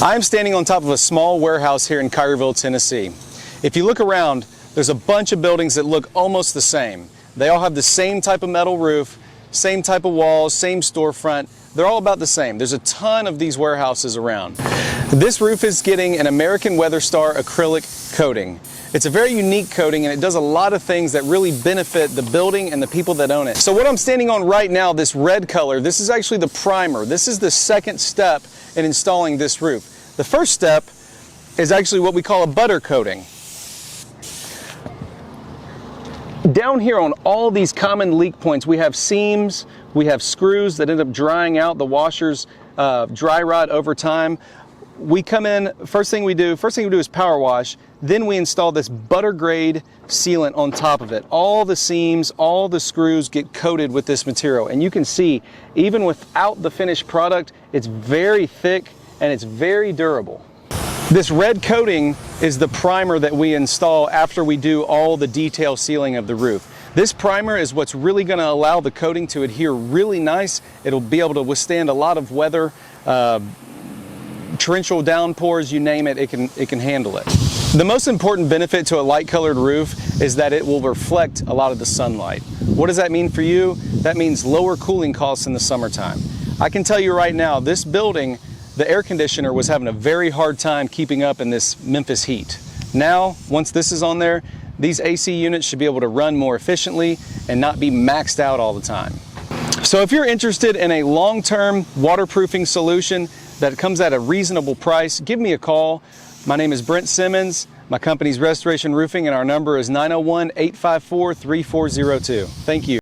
I'm standing on top of a small warehouse here in Collierville, Tennessee. If you look around, there's a bunch of buildings that look almost the same. They all have the same type of metal roof, same type of walls, same storefront. They're all about the same. There's a ton of these warehouses around. This roof is getting an American Weather Star acrylic coating. It's a very unique coating and it does a lot of things that really benefit the building and the people that own it. So what I'm standing on right now, this red color, this is actually the primer. This is the second step in installing this roof. The first step is actually what we call a butter coating. Down here on all these common leak points, we have seams, we have screws that end up drying out, the washers dry rot over time. We come in, first thing we do is power wash, then we install this butter grade sealant on top of it. All the seams, all the screws get coated with this material, and you can see even without the finished product, it's very thick and it's very durable. This red coating is the primer that we install after we do all the detail sealing of the roof. This primer is what's really going to allow the coating to adhere really nice. It'll be able to withstand a lot of weather, torrential downpours, you name it, it can handle it. The most important benefit to a light colored roof is that it will reflect a lot of the sunlight. What does that mean for you? That means lower cooling costs in the summertime. I can tell you right now, this building, the air conditioner was having a very hard time keeping up in this Memphis heat. Now, once this is on there, these AC units should be able to run more efficiently and not be maxed out all the time. So if you're interested in a long-term waterproofing solution that comes at a reasonable price, give me a call. My name is Brent Simmons. My company's Restoration Roofing, and our number is 901-854-3402. Thank you.